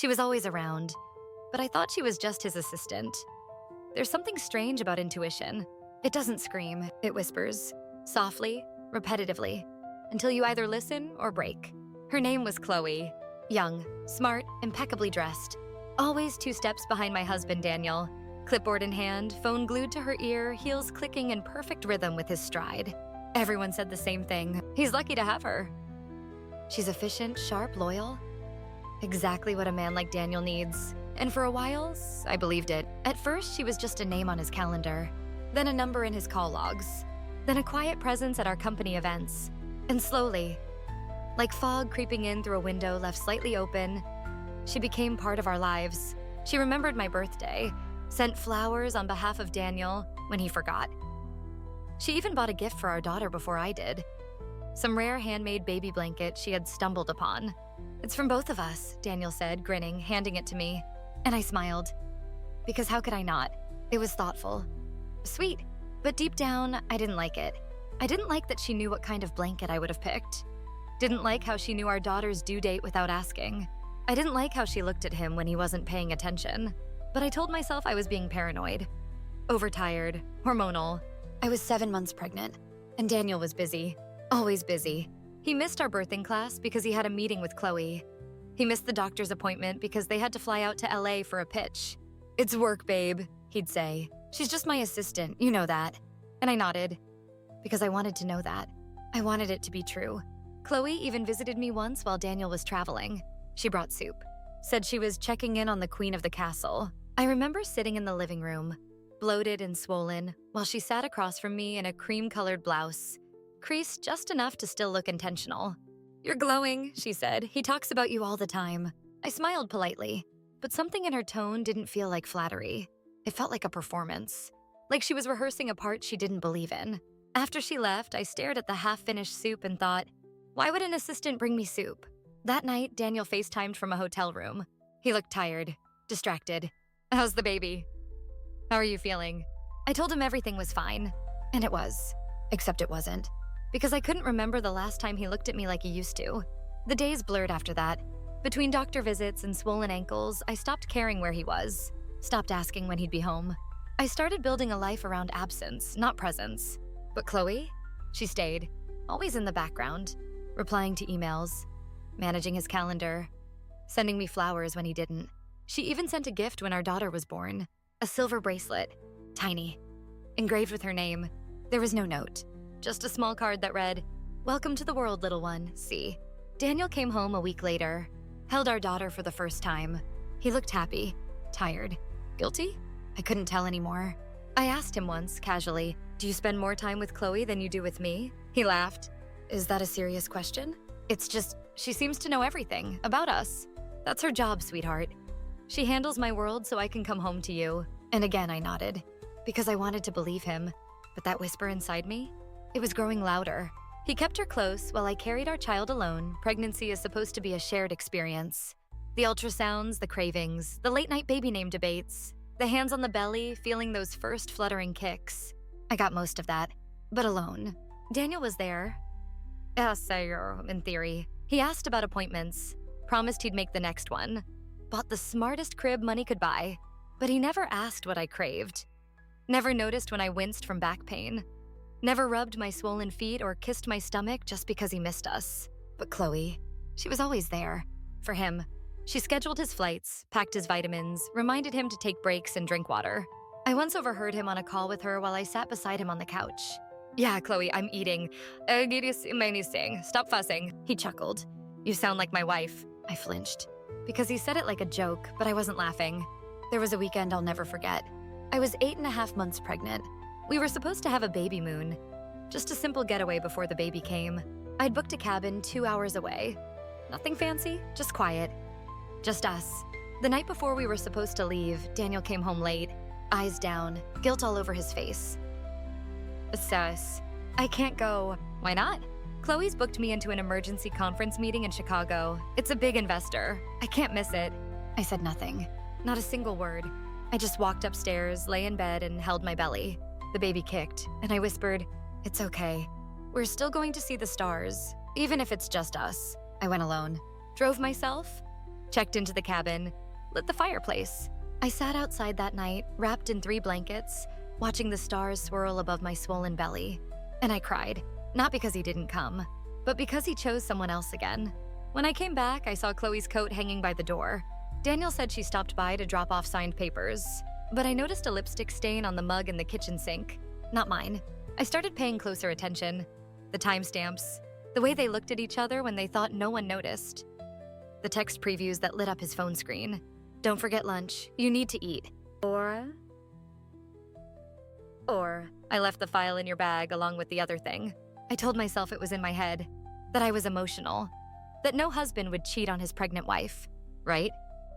She was always around, but I thought she was just his assistant. There's something strange about intuition. It doesn't scream, it whispers, softly, repetitively, until you either listen or break. Her name was Chloe. Young, smart, impeccably dressed. Always 2 steps behind my husband, Daniel. Clipboard in hand, phone glued to her ear, heels clicking in perfect rhythm with his stride. Everyone said the same thing. He's lucky to have her. She's efficient, sharp, loyal. Exactly what a man like Daniel needs. And for a while, I believed it. At first, she was just a name on his calendar, then a number in his call logs, then a quiet presence at our company events. And slowly, like fog creeping in through a window left slightly open, she became part of our lives. She remembered my birthday, sent flowers on behalf of Daniel when he forgot. She even bought a gift for our daughter before I did. Some rare handmade baby blanket she had stumbled upon. "It's from both of us," Daniel said, grinning, handing it to me. And I smiled. Because how could I not? It was thoughtful. Sweet. But deep down, I didn't like it. I didn't like that she knew what kind of blanket I would have picked. Didn't like how she knew our daughter's due date without asking. I didn't like how she looked at him when he wasn't paying attention. But I told myself I was being paranoid. Overtired, hormonal. I was 7 months pregnant, and Daniel was busy. Always busy. He missed our birthing class because he had a meeting with Chloe. He missed the doctor's appointment because they had to fly out to LA for a pitch. "It's work, babe," he'd say. "She's just my assistant, you know that." And I nodded, because I wanted to know that. I wanted it to be true. Chloe even visited me once while Daniel was traveling. She brought soup. Said she was checking in on the queen of the castle. I remember sitting in the living room, bloated and swollen, while she sat across from me in a cream-colored blouse, creased just enough to still look intentional. "You're glowing," she said. "He talks about you all the time." I smiled politely, but something in her tone didn't feel like flattery. It felt like a performance, like she was rehearsing a part she didn't believe in. After she left, I stared at the half-finished soup and thought, why would an assistant bring me soup? That night, Daniel FaceTimed from a hotel room. He looked tired, distracted. "How's the baby? How are you feeling?" I told him everything was fine, and it was. Except it wasn't, because I couldn't remember the last time he looked at me like he used to. The days blurred after that. Between doctor visits and swollen ankles, I stopped caring where he was, stopped asking when he'd be home. I started building a life around absence, not presence. But Chloe? She stayed, always in the background, replying to emails, managing his calendar, sending me flowers when he didn't. She even sent a gift when our daughter was born, a silver bracelet, tiny, engraved with her name. There was no note, just a small card that read, "Welcome to the world, little one, C." Daniel came home a week later, held our daughter for the first time. He looked happy, tired, guilty? I couldn't tell anymore. I asked him once, casually, "Do you spend more time with Chloe than you do with me?" He laughed. "Is that a serious question?" "It's just, she seems to know everything about us. That's her job, sweetheart. She handles my world so I can come home to you." And again, I nodded, because I wanted to believe him. But that whisper inside me, it was growing louder. He kept her close while I carried our child alone. Pregnancy is supposed to be a shared experience. The ultrasounds, the cravings, the late-night baby name debates, the hands on the belly, feeling those first fluttering kicks. I got most of that, but alone. Daniel was there. In theory. He asked about appointments, promised he'd make the next one, bought the smartest crib money could buy, but he never asked what I craved. Never noticed when I winced from back pain. Never rubbed my swollen feet or kissed my stomach just because he missed us. But Chloe, she was always there. For him. She scheduled his flights, packed his vitamins, reminded him to take breaks and drink water. I once overheard him on a call with her while I sat beside him on the couch. "Yeah, Chloe, I'm eating. Stop fussing." He chuckled. "You sound like my wife." I flinched, because he said it like a joke, but I wasn't laughing. There was a weekend I'll never forget. I was 8.5 months pregnant. We were supposed to have a baby moon. Just a simple getaway before the baby came. I'd booked a cabin 2 hours away. Nothing fancy, just quiet. Just us. The night before we were supposed to leave, Daniel came home late, eyes down, guilt all over his face. "Sus, I can't go." "Why not?" "Chloe's booked me into an emergency conference meeting in Chicago. It's a big investor. I can't miss it." I said nothing, not a single word. I just walked upstairs, lay in bed, and held my belly. The baby kicked, and I whispered, "It's okay. We're still going to see the stars, even if it's just us." I went alone. Drove myself. checked into the cabin, lit the fireplace. I sat outside that night, wrapped in 3 blankets, watching the stars swirl above my swollen belly. And I cried, not because he didn't come, but because he chose someone else again. When I came back, I saw Chloe's coat hanging by the door. Daniel said she stopped by to drop off signed papers, but I noticed a lipstick stain on the mug in the kitchen sink. Not mine. I started paying closer attention. The timestamps, the way they looked at each other when they thought no one noticed. The text previews that lit up his phone screen. Don't forget lunch. You need to eat. Or I left the file in your bag along with the other thing. I told myself it was in my head, that I was emotional, that no husband would cheat on his pregnant wife, right?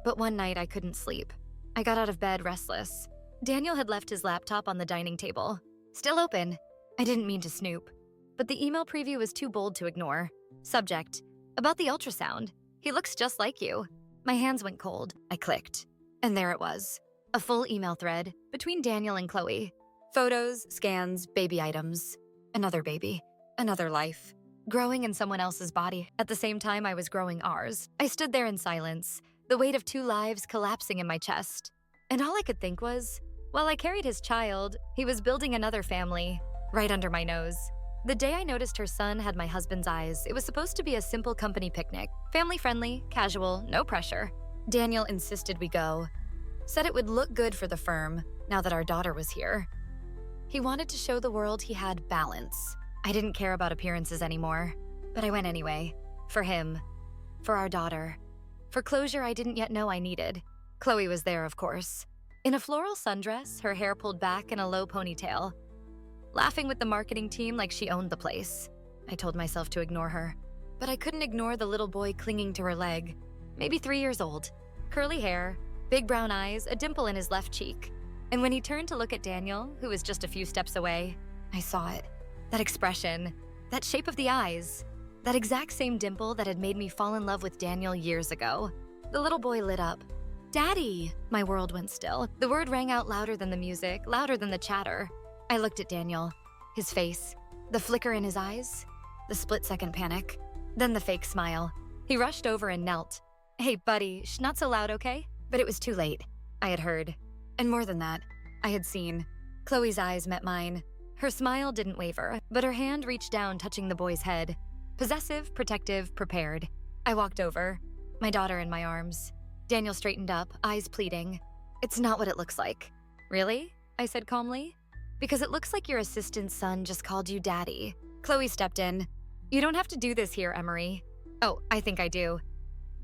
But one night I couldn't sleep. I got out of bed restless. Daniel had left his laptop on the dining table, still open. I didn't mean to snoop, but the email preview was too bold to ignore. Subject: about the ultrasound. He looks just like you. My hands went cold. I clicked. And there it was. A full email thread between Daniel and Chloe. Photos, scans, baby items. Another baby. Another life. Growing in someone else's body. At the same time I was growing ours. I stood there in silence, the weight of 2 lives collapsing in my chest. And all I could think was, while I carried his child, he was building another family, right under my nose. The day I noticed her son had my husband's eyes, it was supposed to be a simple company picnic. Family-friendly, casual, no pressure. Daniel insisted we go. Said it would look good for the firm, now that our daughter was here. He wanted to show the world he had balance. I didn't care about appearances anymore, but I went anyway. For him. For our daughter. For closure I didn't yet know I needed. Chloe was there, of course. In a floral sundress, her hair pulled back in a low ponytail. Laughing with the marketing team like she owned the place. I told myself to ignore her. But I couldn't ignore the little boy clinging to her leg. Maybe 3 years old. Curly hair, big brown eyes, a dimple in his left cheek. And when he turned to look at Daniel, who was just a few steps away, I saw it. That expression, that shape of the eyes, that exact same dimple that had made me fall in love with Daniel years ago. The little boy lit up. Daddy! My world went still. The word rang out louder than the music, louder than the chatter. I looked at Daniel, his face, the flicker in his eyes, the split-second panic, then the fake smile. He rushed over and knelt. Hey, buddy, not so loud, okay? But it was too late. I had heard. And more than that, I had seen. Chloe's eyes met mine. Her smile didn't waver, but her hand reached down, touching the boy's head. Possessive, protective, prepared. I walked over, my daughter in my arms. Daniel straightened up, eyes pleading. It's not what it looks like. Really? I said calmly. Because it looks like your assistant's son just called you daddy. Chloe stepped in. You don't have to do this here, Emery. Oh, I think I do.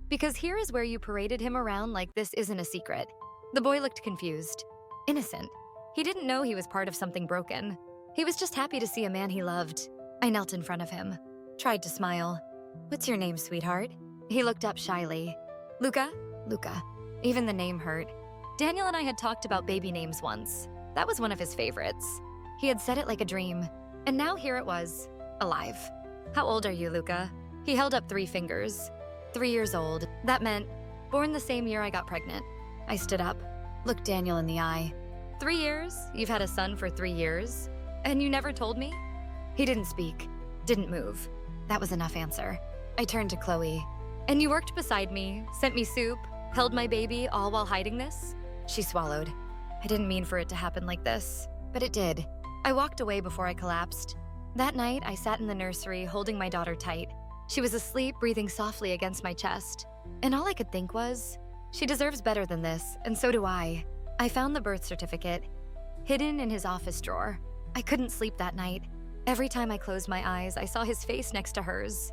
Because here is where you paraded him around like this isn't a secret. The boy looked confused. Innocent. He didn't know he was part of something broken. He was just happy to see a man he loved. I knelt in front of him. Tried to smile. What's your name, sweetheart? He looked up shyly. Luca? Luca. Even the name hurt. Daniel and I had talked about baby names once. That was one of his favorites. He had said it like a dream. And now here it was, alive. How old are you, Luca? He held up 3 fingers. 3 years old. That meant born the same year I got pregnant. I stood up, looked Daniel in the eye. 3 years? You've had a son for 3 years? And you never told me? He didn't speak, didn't move. That was enough answer. I turned to Chloe. And you worked beside me, sent me soup, held my baby, all while hiding this? She swallowed. I didn't mean for it to happen like this, but it did. I walked away before I collapsed. That night, I sat in the nursery, holding my daughter tight. She was asleep, breathing softly against my chest. And all I could think was, she deserves better than this, and so do I. I found the birth certificate, hidden in his office drawer. I couldn't sleep that night. Every time I closed my eyes, I saw his face next to hers.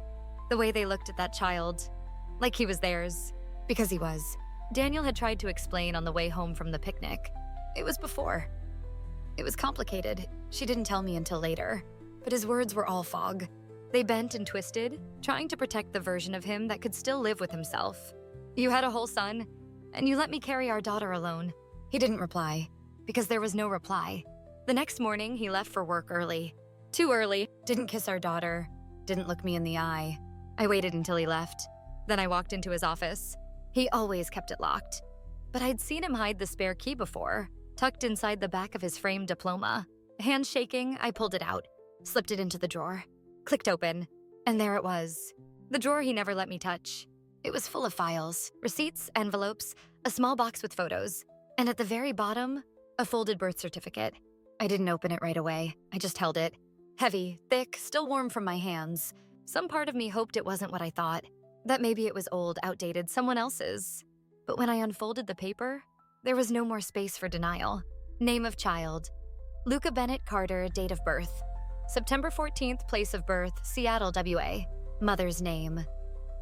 The way they looked at that child, like he was theirs. Because he was. Daniel had tried to explain on the way home from the picnic. It was before. It was complicated. She didn't tell me until later. But his words were all fog. They bent and twisted, trying to protect the version of him that could still live with himself. You had a whole son, and you let me carry our daughter alone. He didn't reply, because there was no reply. The next morning, he left for work early. Too early, didn't kiss our daughter, didn't look me in the eye. I waited until he left. Then I walked into his office. He always kept it locked. But I'd seen him hide the spare key before, tucked inside the back of his framed diploma. Hands shaking, I pulled it out, slipped it into the drawer, clicked open, and there it was. The drawer he never let me touch. It was full of files, receipts, envelopes, a small box with photos, and at the very bottom, a folded birth certificate. I didn't open it right away. I just held it. Heavy, thick, still warm from my hands. Some part of me hoped it wasn't what I thought, that maybe it was old, outdated, someone else's. But when I unfolded the paper, there was no more space for denial. Name of child: Luca Bennett Carter, date of birth: September 14th, place of birth, Seattle, WA. Mother's name: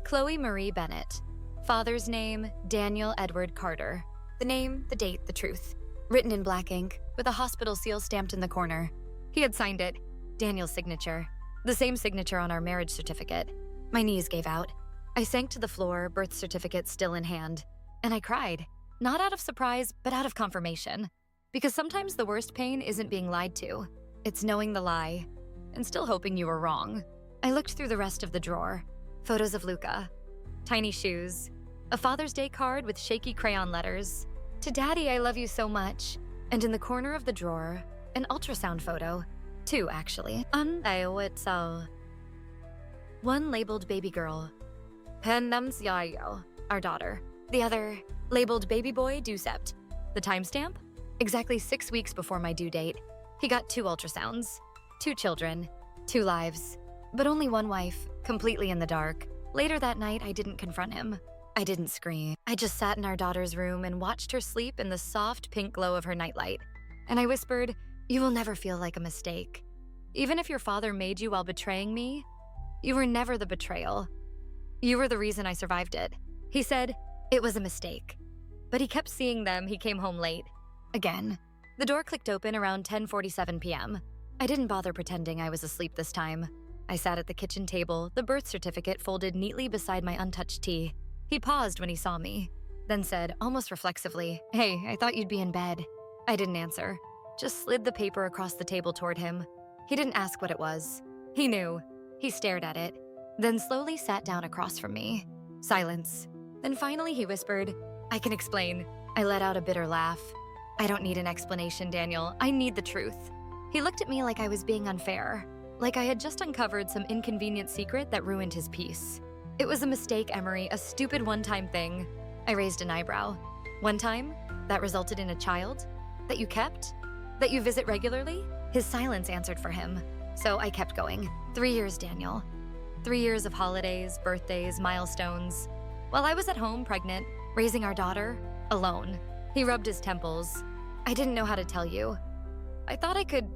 Chloe Marie Bennett. Father's name: Daniel Edward Carter. The name, the date, the truth. Written in black ink, with a hospital seal stamped in the corner. He had signed it. Daniel's signature. The same signature on our marriage certificate. My knees gave out. I sank to the floor, birth certificate still in hand. And I cried. Not out of surprise, but out of confirmation. Because sometimes the worst pain isn't being lied to. It's knowing the lie, and still hoping you were wrong. I looked through the rest of the drawer. Photos of Luca. Tiny shoes. A Father's Day card with shaky crayon letters. To Daddy, I love you so much. And in the corner of the drawer, an ultrasound photo. 2, actually. One labeled baby girl. Our daughter. The other, labeled baby boy Ducept. The timestamp? Exactly 6 weeks before my due date. He got 2 ultrasounds. 2 children. 2 lives. But only one wife, completely in the dark. Later that night, I didn't confront him. I didn't scream. I just sat in our daughter's room and watched her sleep in the soft pink glow of her nightlight. And I whispered, "You will never feel like a mistake. Even if your father made you while betraying me, you were never the betrayal. You were the reason I survived it." He said, "It was a mistake." But he kept seeing them. He came home late. Again. The door clicked open around 10:47 p.m. I didn't bother pretending I was asleep this time. I sat at the kitchen table, the birth certificate folded neatly beside my untouched tea. He paused when he saw me, then said, almost reflexively, "Hey, I thought you'd be in bed." I didn't answer, just slid the paper across the table toward him. He didn't ask what it was. He knew. He stared at it, then slowly sat down across from me. Silence. Then finally he whispered, "I can explain." I let out a bitter laugh. "I don't need an explanation, Daniel. I need the truth." He looked at me like I was being unfair, like I had just uncovered some inconvenient secret that ruined his peace. "It was a mistake, Emery, a stupid one-time thing." I raised an eyebrow. "One time? That resulted in a child? That you kept? That you visit regularly?" His silence answered for him, so I kept going. 3 years, Daniel. 3 years of holidays, birthdays, milestones. While I was at home, pregnant, raising our daughter, alone. He rubbed his temples. "I didn't know how to tell you. I thought I could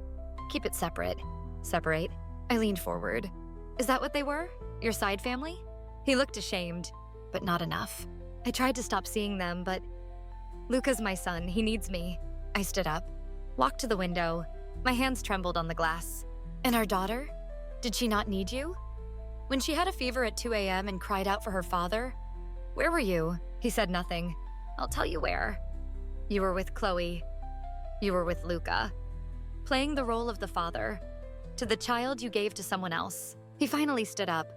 keep it separate." Separate? I leaned forward. "Is that what they were? Your side family?" He looked ashamed, but not enough. I tried to stop seeing them, but Luca's my son. He needs me. I stood up, walked to the window. My hands trembled on the glass. "And our daughter? Did she not need you? When she had a fever at 2 a.m. and cried out for her father? Where were you?" He said nothing. "I'll tell you where. You were with Chloe. You were with Luca. Playing the role of the father. To the child you gave to someone else." He finally stood up.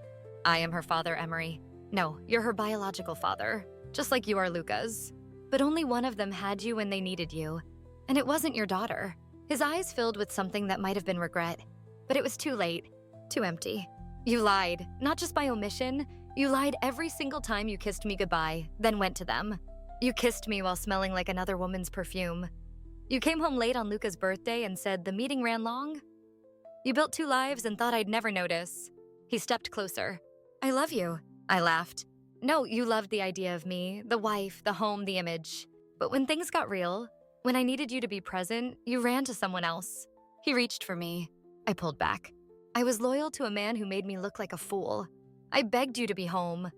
"I am her father, Emery. No, you're her biological father, just like you are Luca's. But only one of them had you when they needed you. And it wasn't your daughter." His eyes filled with something that might have been regret. But it was too late. Too empty. "You lied, not just by omission. You lied every single time you kissed me goodbye, then went to them. You kissed me while smelling like another woman's perfume. You came home late on Luca's birthday and said the meeting ran long. You built 2 lives and thought I'd never notice." He stepped closer. "I love you." I laughed. "No, you loved the idea of me, the wife, the home, the image. But when things got real, when I needed you to be present, you ran to someone else." He reached for me. I pulled back. "I was loyal to a man who made me look like a fool. I begged you to be home.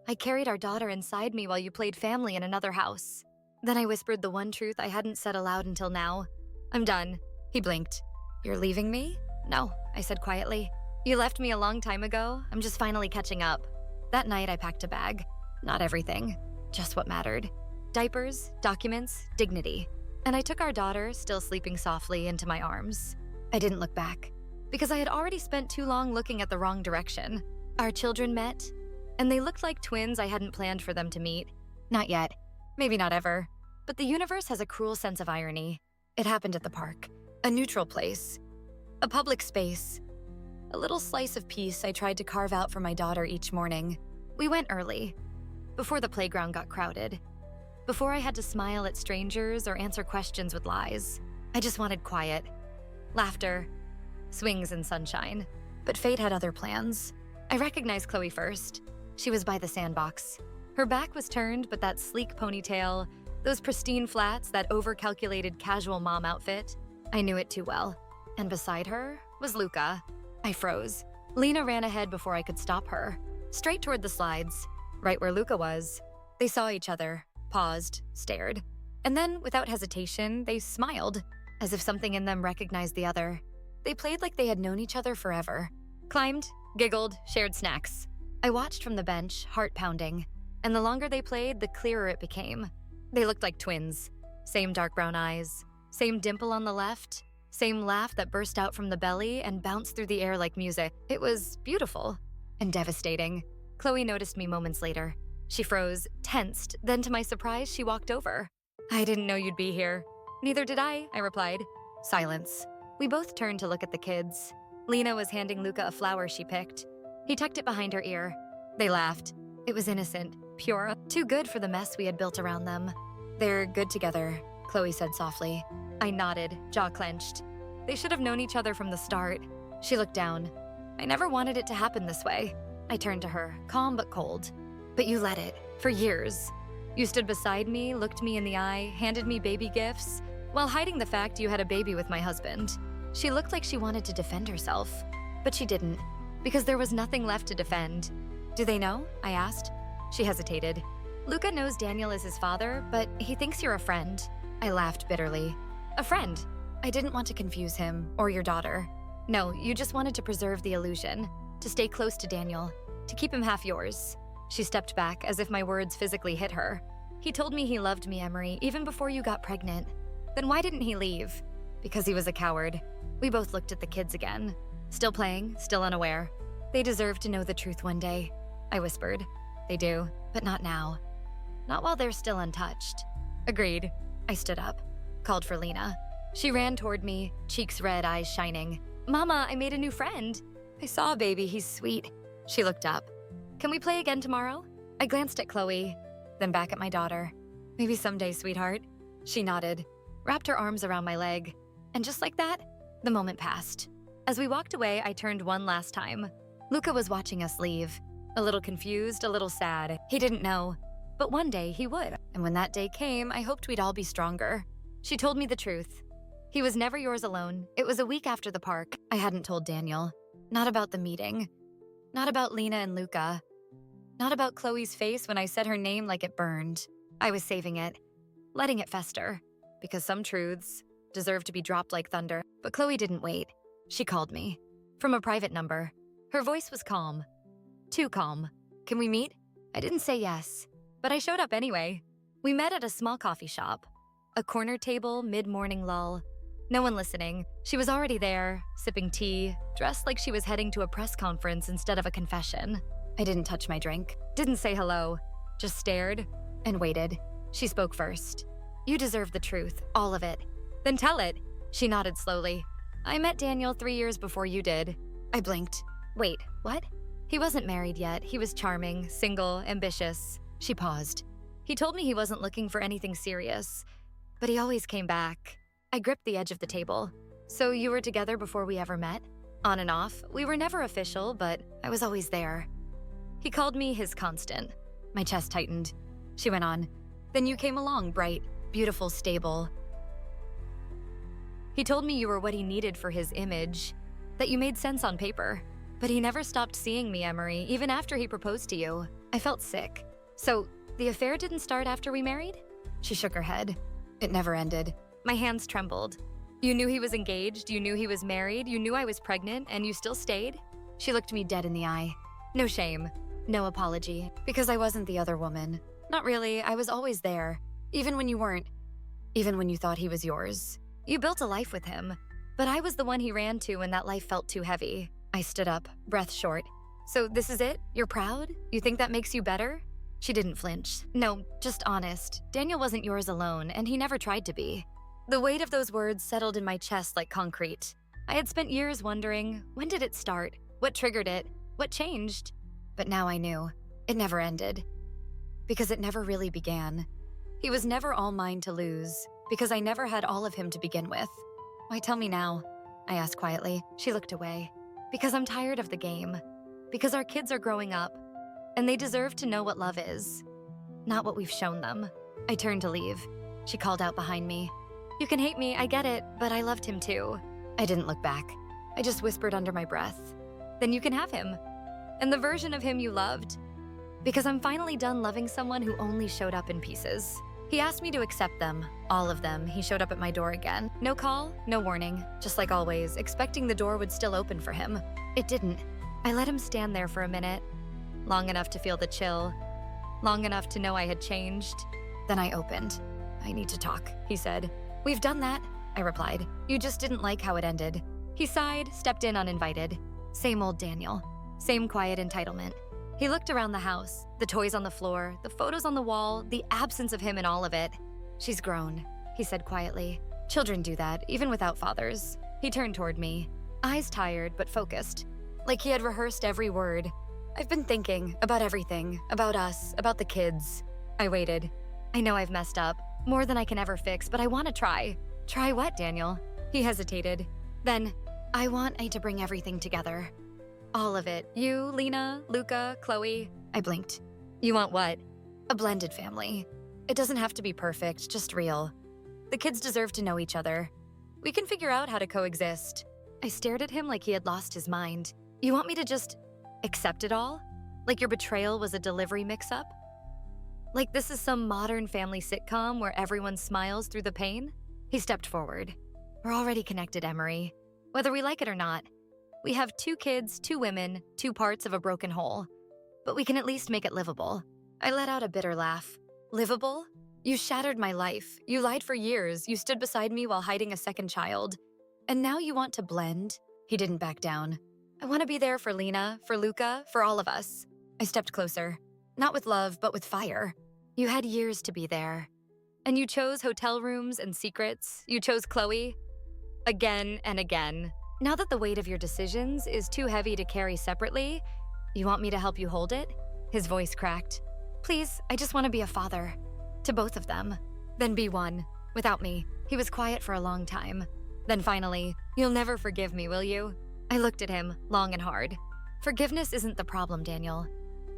I carried our daughter inside me while you played family in another house." Then I whispered the one truth I hadn't said aloud until now. "I'm done." He blinked. "You're leaving me?" "No," I said quietly. "You left me a long time ago. I'm just finally catching up." That night I packed a bag. Not everything, just what mattered. Diapers, documents, dignity. And I took our daughter, still sleeping softly, into my arms. I didn't look back, because I had already spent too long looking at the wrong direction. Our children met, and they looked like twins I hadn't planned for them to meet. Not yet. Maybe not ever. But the universe has a cruel sense of irony. It happened at the park. A neutral place. A public space. A little slice of peace I tried to carve out for my daughter each morning. We went early. before the playground got crowded, before I had to smile at strangers or answer questions with lies. I just wanted quiet, laughter, swings and sunshine. But fate had other plans. I recognized Chloe first. She was by the sandbox. Her back was turned, but that sleek ponytail, those pristine flats, that over-calculated casual mom outfit, I knew it too well. And beside her was Luca. I froze. Lena ran ahead before I could stop her, straight toward the slides, right where Luca was. They saw each other, paused, stared. And then, without hesitation, they smiled, as if something in them recognized the other. They played like they had known each other forever. Climbed, giggled, shared snacks. I watched from the bench, heart pounding. And the longer they played, the clearer it became. They looked like twins. Same dark brown eyes, same dimple on the left, same laugh that burst out from the belly and bounced through the air like music. It was beautiful and devastating. Chloe noticed me moments later. She froze, tensed, then to my surprise, she walked over. "I didn't know you'd be here." "Neither did I replied. Silence. We both turned to look at the kids. Lena was handing Luca a flower she picked. He tucked it behind her ear. They laughed. It was innocent, pure, too good for the mess we had built around them. "They're good together," Chloe said softly. I nodded, jaw clenched. They should have known each other from the start. She looked down. "I never wanted it to happen this way." I turned to her, calm but cold. "But you let it, for years. You stood beside me, looked me in the eye, handed me baby gifts, while hiding the fact you had a baby with my husband." She looked like she wanted to defend herself, but she didn't, because there was nothing left to defend. "Do they know?" I asked. She hesitated. "Luca knows Daniel is his father, but he thinks you're a friend." I laughed bitterly. "A friend? I didn't want to confuse him, or your daughter. No, you just wanted to preserve the illusion, to stay close to Daniel, to keep him half yours." She stepped back as if my words physically hit her. "He told me he loved me, Emery, even before you got pregnant. Then why didn't he leave?" "Because he was a coward." We both looked at the kids again. Still playing, still unaware. "They deserve to know the truth one day," I whispered. "They do, but not now. Not while they're still untouched." "Agreed." I stood up, called for Lena. She ran toward me, cheeks red, eyes shining. "Mama, I made a new friend." "I saw a baby, he's sweet." She looked up. "Can we play again tomorrow?" I glanced at Chloe, then back at my daughter. "Maybe someday, sweetheart." She nodded, wrapped her arms around my leg, and just like that, the moment passed. As we walked away, I turned one last time. Luca was watching us leave, a little confused, a little sad. He didn't know, but one day he would. And when that day came, I hoped we'd all be stronger. She told me the truth. He was never yours alone. It was a week after the park. I hadn't told Daniel. Not about the meeting. Not about Lena and Luca. Not about Chloe's face when I said her name like it burned. I was saving it, letting it fester, because some truths deserve to be dropped like thunder. But Chloe didn't wait. She called me, from a private number. Her voice was calm. Too calm. "Can we meet?" I didn't say yes, but I showed up anyway. We met at a small coffee shop. A corner table, mid-morning lull. No one listening. She was already there, sipping tea, dressed like she was heading to a press conference instead of a confession. I didn't touch my drink, didn't say hello, just stared and waited. She spoke first. "You deserve the truth, all of it." "Then tell it." She nodded slowly. "I met Daniel 3 years before you did." I blinked. "Wait, what?" "He wasn't married yet. He was charming, single, ambitious." She paused. "He told me he wasn't looking for anything serious, but he always came back." I gripped the edge of the table. "So you were together before we ever met?" "On and off. We were never official, but I was always there." He called me his constant. My chest tightened. She went on. "Then you came along, bright, beautiful, stable. He told me you were what he needed for his image, that you made sense on paper. But he never stopped seeing me, Emery, even after he proposed to you." I felt sick. "So, the affair didn't start after we married?" She shook her head. "It never ended." My hands trembled. "You knew he was engaged, you knew he was married, you knew I was pregnant, and you still stayed?" She looked me dead in the eye. No shame, no apology, because I wasn't the other woman. Not really, I was always there, even when you weren't, even when you thought he was yours. You built a life with him, but I was the one he ran to when that life felt too heavy. I stood up, breath short. "So this is it? You're proud? You think that makes you better?" She didn't flinch. "No, just honest. Daniel wasn't yours alone, and he never tried to be." The weight of those words settled in my chest like concrete. I had spent years wondering, when did it start? What triggered it? What changed? But now I knew. It never ended. because it never really began. He was never all mine to lose, because I never had all of him to begin with. Why tell me now? I asked quietly. She looked away. Because I'm tired of the game. Because our kids are growing up, and they deserve to know what love is, not what we've shown them. I turned to leave. She called out behind me. You can hate me, I get it, but I loved him too. I didn't look back. I just whispered under my breath. Then you can have him. And the version of him you loved. Because I'm finally done loving someone who only showed up in pieces. He asked me to accept them, all of them. He showed up at my door again. No call, no warning, just like always, expecting the door would still open for him. It didn't. I let him stand there for a minute, long enough to feel the chill, long enough to know I had changed. Then I opened. I need to talk, he said. We've done that, I replied. You just didn't like how it ended. He sighed, stepped in uninvited. Same old Daniel. Same quiet entitlement. He looked around the house, the toys on the floor, the photos on the wall, the absence of him in all of it. She's grown, he said quietly. Children do that, even without fathers. He turned toward me, eyes tired but focused, like he had rehearsed every word. I've been thinking about everything, about us, about the kids. I waited. I know I've messed up, more than I can ever fix, but I want to try. Try what, Daniel? He hesitated. Then, I want to bring everything together. All of it. You, Lena, Luca, Chloe. I blinked. You want what? A blended family. It doesn't have to be perfect, just real. The kids deserve to know each other. We can figure out how to coexist. I stared at him like he had lost his mind. You want me to just accept it all? Like your betrayal was a delivery mix-up? Like this is some modern family sitcom where everyone smiles through the pain? He stepped forward. We're already connected, Emery. Whether we like it or not. We have 2 kids, 2 women, 2 parts of a broken whole. But we can at least make it livable. I let out a bitter laugh. Livable? You shattered my life. You lied for years. You stood beside me while hiding a second child. And now you want to blend? He didn't back down. I want to be there for Lena, for Luca, for all of us. I stepped closer. Not with love, but with fire. You had years to be there. And you chose hotel rooms and secrets. You chose Chloe. Again and again. Now that the weight of your decisions is too heavy to carry separately, you want me to help you hold it? His voice cracked. Please, I just want to be a father. To both of them. Then be one. Without me. He was quiet for a long time. Then finally, you'll never forgive me, will you? I looked at him, long and hard. Forgiveness isn't the problem, Daniel.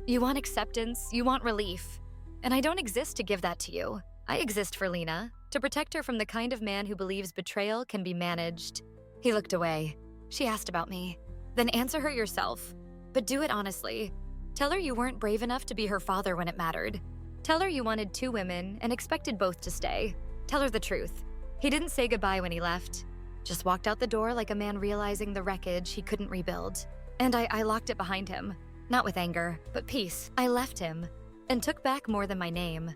You want acceptance, you want relief. And I don't exist to give that to you. I exist for Lena, to protect her from the kind of man who believes betrayal can be managed. He looked away. She asked about me. Then answer her yourself. But do it honestly. Tell her you weren't brave enough to be her father when it mattered. Tell her you wanted 2 women and expected both to stay. Tell her the truth. He didn't say goodbye when he left. Just walked out the door like a man realizing the wreckage he couldn't rebuild. And I locked it behind him. Not with anger, but peace. I left him and took back more than my name.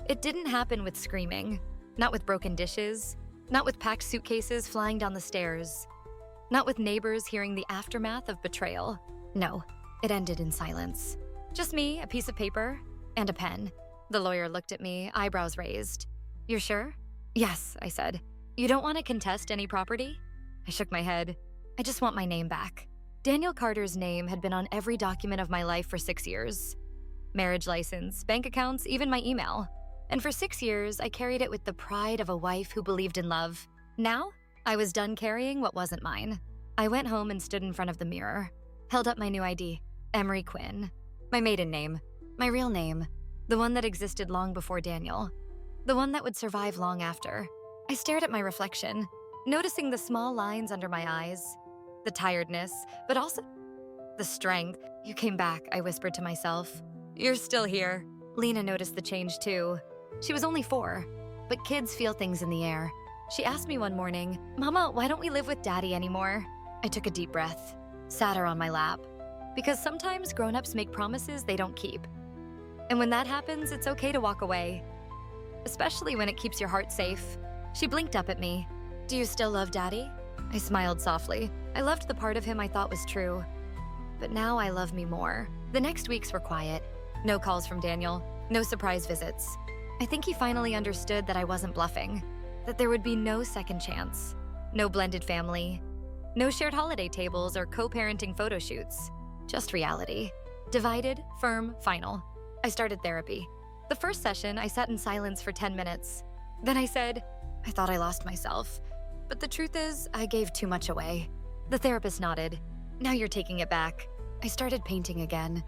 It didn't happen with screaming. Not with broken dishes. Not with packed suitcases flying down the stairs. Not with neighbors hearing the aftermath of betrayal. No, it ended in silence. Just me, a piece of paper, and a pen. The lawyer looked at me, eyebrows raised. You're sure? Yes, I said. You don't want to contest any property? I shook my head. I just want my name back. Daniel Carter's name had been on every document of my life for 6 years. Marriage license, bank accounts, even my email. And for 6 years, I carried it with the pride of a wife who believed in love. Now, I was done carrying what wasn't mine. I went home and stood in front of the mirror, held up my new ID, Emery Quinn. My maiden name, my real name, the one that existed long before Daniel, the one that would survive long after. I stared at my reflection, noticing the small lines under my eyes, the tiredness, but also the strength. You came back, I whispered to myself. You're still here. Lena noticed the change too. She was only 4, but kids feel things in the air. She asked me one morning, Mama, why don't we live with Daddy anymore? I took a deep breath, sat her on my lap. Because sometimes grown-ups make promises they don't keep. And when that happens, it's okay to walk away. Especially when it keeps your heart safe. She blinked up at me. Do you still love Daddy? I smiled softly. I loved the part of him I thought was true. But now I love me more. The next weeks were quiet. No calls from Daniel. No surprise visits. I think he finally understood that I wasn't bluffing. That there would be no second chance. No blended family. No shared holiday tables or co-parenting photo shoots. Just reality. Divided, firm, final. I started therapy. The first session, I sat in silence for 10 minutes. Then I said, I thought I lost myself. But the truth is, I gave too much away. The therapist nodded. Now you're taking it back. I started painting again.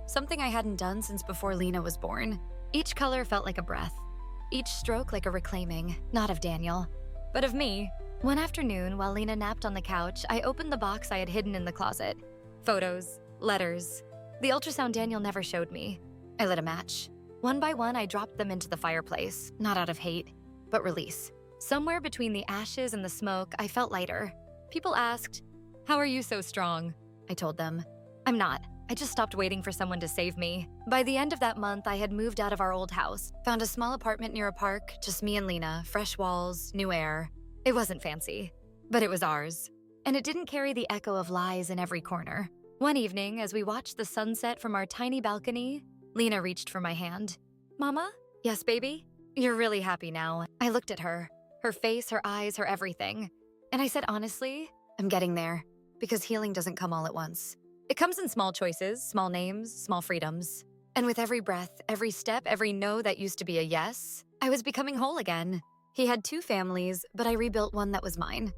Something I hadn't done since before Lena was born. Each color felt like a breath. Each stroke like a reclaiming, not of Daniel, but of me. One afternoon, while Lena napped on the couch, I opened the box I had hidden in the closet. Photos, letters. The ultrasound Daniel never showed me. I lit a match. One by one, I dropped them into the fireplace, not out of hate, but release. Somewhere between the ashes and the smoke, I felt lighter. People asked, "How are you so strong?" I told them, "I'm not. I just stopped waiting for someone to save me." By the end of that month, I had moved out of our old house, found a small apartment near a park, just me and Lena, fresh walls, new air. It wasn't fancy, but it was ours. And it didn't carry the echo of lies in every corner. One evening, as we watched the sunset from our tiny balcony, Lena reached for my hand. "Mama?" "Yes, baby?" "You're really happy now." I looked at her, her face, her eyes, her everything. And I said, honestly, I'm getting there, because healing doesn't come all at once. It comes in small choices, small names, small freedoms. And with every breath, every step, every no that used to be a yes, I was becoming whole again. He had 2 families, but I rebuilt one that was mine.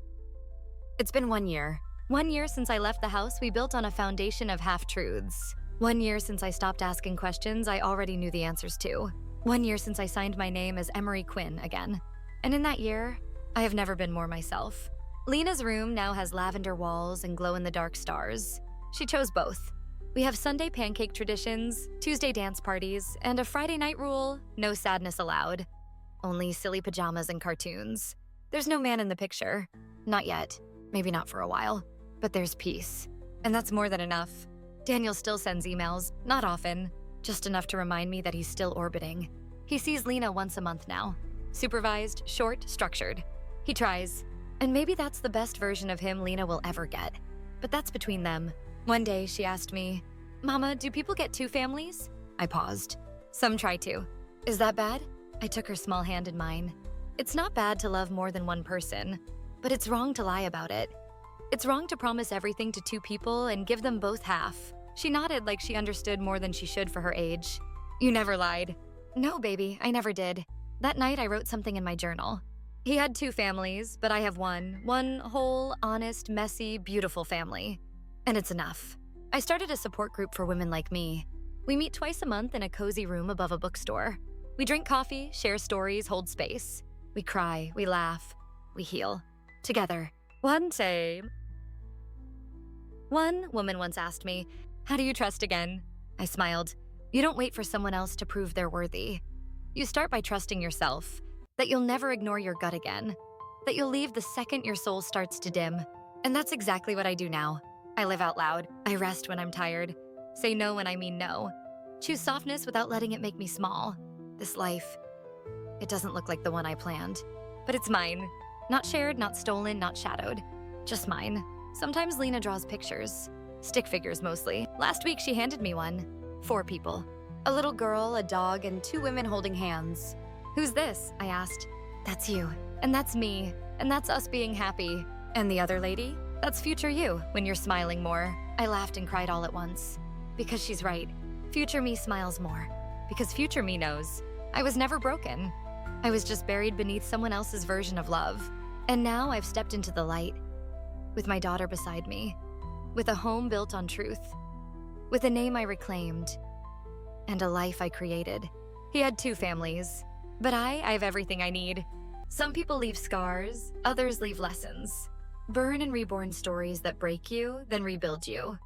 It's been 1 year. 1 year since I left the house we built on a foundation of half-truths. 1 year since I stopped asking questions I already knew the answers to. 1 year since I signed my name as Emery Quinn again. And in that year, I have never been more myself. Lena's room now has lavender walls and glow-in-the-dark stars. She chose both. We have Sunday pancake traditions, Tuesday dance parties, and a Friday night rule, no sadness allowed. Only silly pajamas and cartoons. There's no man in the picture. Not yet. Maybe not for a while. But there's peace. And that's more than enough. Daniel still sends emails, not often, just enough to remind me that he's still orbiting. He sees Lena once a month now. Supervised, short, structured. He tries. And maybe that's the best version of him Lena will ever get. But that's between them. One day, she asked me, "Mama, do people get 2 families?" I paused. "Some try to." "Is that bad?" I took her small hand in mine. "It's not bad to love more than one person, but it's wrong to lie about it. It's wrong to promise everything to 2 people and give them both half." She nodded like she understood more than she should for her age. "You never lied." "No, baby, I never did." That night, I wrote something in my journal. He had 2 families, but I have one whole, honest, messy, beautiful family. And it's enough. I started a support group for women like me. We meet twice a month in a cozy room above a bookstore. We drink coffee, share stories, hold space. We cry, we laugh, we heal. Together. One woman once asked me, "How do you trust again?" I smiled. "You don't wait for someone else to prove they're worthy. You start by trusting yourself, that you'll never ignore your gut again, that you'll leave the second your soul starts to dim." And that's exactly what I do now. I live out loud. I rest when I'm tired. Say no when I mean no. Choose softness without letting it make me small. This life, it doesn't look like the one I planned. But it's mine. Not shared, not stolen, not shadowed. Just mine. Sometimes Lena draws pictures. Stick figures mostly. Last week she handed me one. 4 people. A little girl, a dog, and 2 women holding hands. "Who's this?" I asked. "That's you. And that's me. And that's us being happy. And the other lady? That's future you when you're smiling more." I laughed and cried all at once. Because she's right. Future me smiles more. Because future me knows I was never broken. I was just buried beneath someone else's version of love. And now I've stepped into the light. With my daughter beside me. With a home built on truth. With a name I reclaimed. And a life I created. He had 2 families. But I have everything I need. Some people leave scars, others leave lessons. Burn and reborn stories that break you, then rebuild you.